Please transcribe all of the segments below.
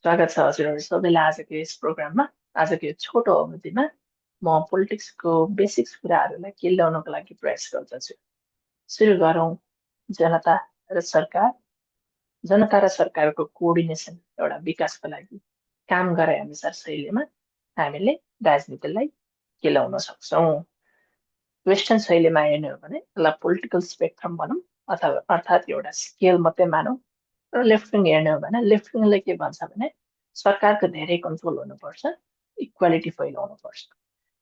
स्वागत छ हजुरहरू सबैलाई आजको यस प्रोग्राममा। आजको यो छोटो अवधिमा म पोलिटिक्सको बेसिक्स कुराहरूलाई केलाउनको लागि प्रयास गर्दछु। सुरु गरौँ। जनता र सरकार। जनता र सरकारको कोअर्डिनेसन एउटा विकासको लागि काम गरे अनुसार शैलीमा हामीले राजनीतिलाई केलाउन सक्छौँ। वेस्टर्न शैलीमा हेर्ने हो भने यसलाई पोलिटिकल स्पेक्ट्रम भनौँ अथवा अर्थात् एउटा स्केल मात्रै मानौँ। र लेफ्ट विङ हेर्ने हो भने लेफ्ट विङले के भन्छ भने सरकारको धेरै कन्ट्रोल हुनुपर्छ, इक्वालिटी फैलाउनुपर्छ।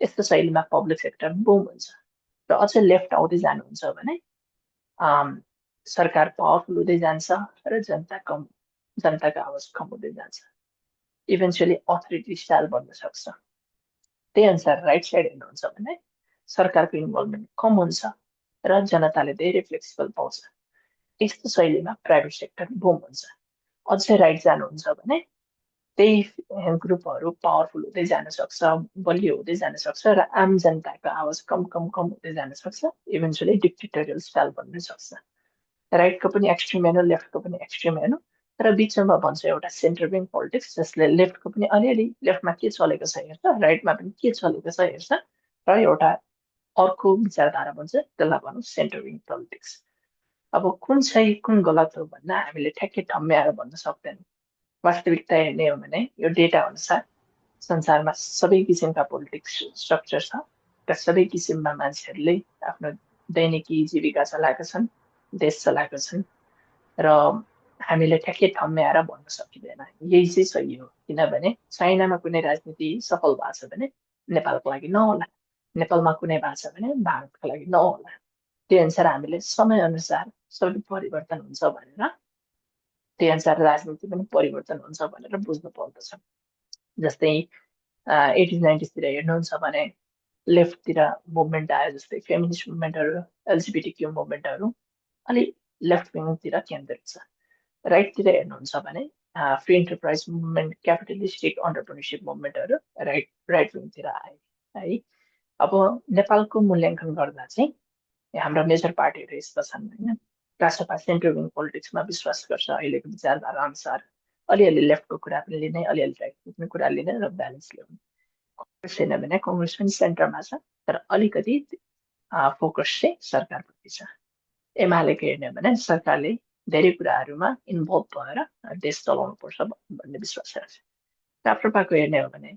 यस्तो शैलीमा पब्लिक सेक्टर बुम हुन्छ। र अझै लेफ्ट आउँदै जानुहुन्छ भने सरकार पावरफुल हुँदै जान्छ र जनताको आवाज कम हुँदै जान्छ। इभेन्चुअली अथोरिटी स्टाइल बन्न सक्छ। त्यही अनुसार राइट साइड हेर्नुहुन्छ भने सरकारको इन्भल्भमेन्ट कम हुन्छ र जनताले धेरै फ्लेक्सिबल पाउँछ। यस्तो शैलीमा प्राइभेट सेक्टर बुम हुन्छ। अझै राइट जानुहुन्छ भने त्यही ग्रुपहरू पावरफुल हुँदै जान सक्छ, बलियो हुँदै जान सक्छ र आम जनताको आवाज कम कम कम हुँदै जान सक्छ। इभेन्चुअली डिक्टेटोरियल स्टाइल बन्न सक्छ। राइटको पनि एक्सट्रिम हेर्नु, लेफ्टको पनि एक्सट्रिम हेर्नु र बिचमा भन्छ एउटा सेन्टर विङ पोलिटिक्स, जसले लेफ्टको पनि अलिअलि लेफ्टमा के चलेको छ हेर्छ, राइटमा पनि के चलेको छ हेर्छ र एउटा अर्को विचारधारा भन्छ, त्यसलाई भनौँ सेन्टर विङ पोलिटिक्स। अब कुन सही कुन गलत हो भन्दा हामीले ठ्याक्कै ठम्म्याएर भन्न सक्दैनौँ। वास्तविकता हेर्ने हो भने यो डेटा अनुसार संसारमा सबै किसिमका पोलिटिक्स स्ट्रक्चर छ र सबै किसिममा मान्छेहरूले आफ्नो दैनिकी जीविका चलाएका छन्, देश चलाएका छन् र हामीले ठ्याक्कै ठम्म्याएर भन्न सकिँदैन यही चाहिँ सही हो। किनभने चाइनामा कुनै राजनीति सफल भएको छ भने नेपालको लागि नहोला, नेपालमा कुनै भएको छ भने भारतको लागि नहोला। त्यही अनुसार हामीले समयअनुसार सबै परिवर्तन हुन्छ भनेर, त्यही अनुसार राजनीति पनि परिवर्तन हुन्छ भनेर बुझ्नु पर्दछ। जस्तै 80s 90sतिर हेर्नुहुन्छ भने लेफ्टतिर मुभमेन्ट आयो, जस्तै फेमिनिस्ट मुभमेन्टहरू, एलजिबिटिक्यू मुभमेन्टहरू अलि लेफ्ट विङतिर केन्द्रित छ। राइटतिर हेर्नुहुन्छ भने free enterprise movement, capitalistic entrepreneurship मुभमेन्टहरू राइट विङतिर आए है। अब नेपालको मूल्याङ्कन गर्दा चाहिँ हाम्रा मेजर पार्टीहरू यस्ता छन् होइन। राष्ट्रपा सेन्टर विङ पोलिटिक्समा विश्वास गर्छ अहिलेको विचारधारा अनुसार। अलिअलि लेफ्टको कुरा पनि लिने, अलिअलि राइटको पनि कुरा लिने र ब्यालेन्स ल्याउने। कङ्ग्रेस हेर्ने भने कङ्ग्रेस पनि सेन्टरमा छ, तर अलिकति फोकस चाहिँ सरकारप्रति छ। एमालेको हेर्ने भने सरकारले धेरै कुराहरूमा इन्भल्भ भएर देश चलाउनुपर्छ भन्ने विश्वास राख्छ। राप्रपाको हेर्ने हो भने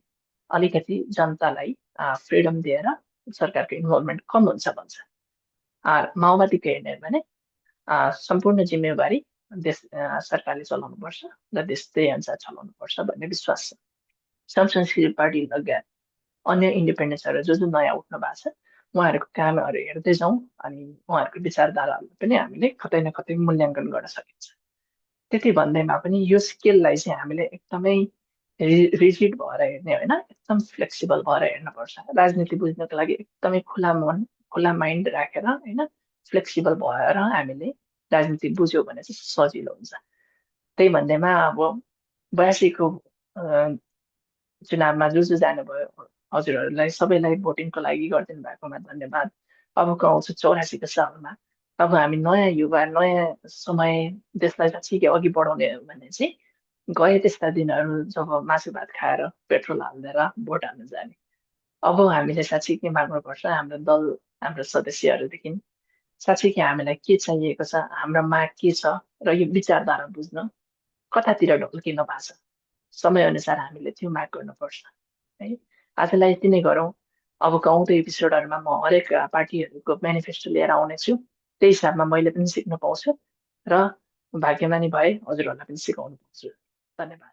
अलिकति जनतालाई फ्रिडम दिएर सरकारको इन्भल्भमेन्ट कम हुन्छ भन्छ। माओवादीको हेर्ने हो भने सम्पूर्ण जिम्मेवारी देश सरकारले चलाउनुपर्छ र देश त्यही अनुसार चलाउनुपर्छ भन्ने विश्वास छ। संसदीय पार्टी लगायत अन्य इन्डिपेन्डेन्सहरू जो नयाँ उठ्नु भएको छ, उहाँहरूको कामहरू हेर्दै जाउँ अनि उहाँहरूको विचारधाराहरूलाई पनि हामीले कतै न कतै मूल्याङ्कन गर्न सकिन्छ। त्यति भन्दैमा पनि यो स्केललाई चाहिँ हामीले एकदमै रिजिड भएर हेर्ने होइन, एकदम फ्लेक्सिबल भएर हेर्नुपर्छ। राजनीति बुझ्नको लागि एकदमै खुला मन, खुला माइन्ड राखेर होइन, फ्लेक्सिबल भएर हामीले राजनीति बुझ्यो भने चाहिँ सजिलो हुन्छ। त्यही भन्दैमा अब 82को चुनावमा जो जानुभयो हजुरहरूलाई सबैलाई भोटिङको लागि गरिदिनु भएकोमा धन्यवाद। अबको आउँछ 84को सालमा, अब हामी नयाँ युवा, नयाँ समय, देशलाई साँच्चै अघि बढाउने हो भने चाहिँ गए त्यस्ता दिनहरू जब मासु भात खाएर पेट्रोल हालिदिएर भोट हाल्न जाने। अब हामीले साँच्चै के माग्नुपर्छ हाम्रो दल, हाम्रो सदस्यहरूदेखि, साँच्चै कि हामीलाई के चाहिएको छ, हाम्रो माग के छ र यो विचारधारा बुझ्न कतातिर ढल्किनु भएको छ, समयअनुसार हामीले त्यो माग गर्नुपर्छ है। आजलाई यति नै गरौँ। अबको आउँदो एपिसोडहरूमा म हरेक पार्टीहरूको मेनिफेस्टो लिएर आउनेछु। त्यही हिसाबमा मैले पनि सिक्न पाउँछु र भाग्यमानी भए हजुरहरूलाई पनि सिकाउनु पाउँछु। धन्यवाद।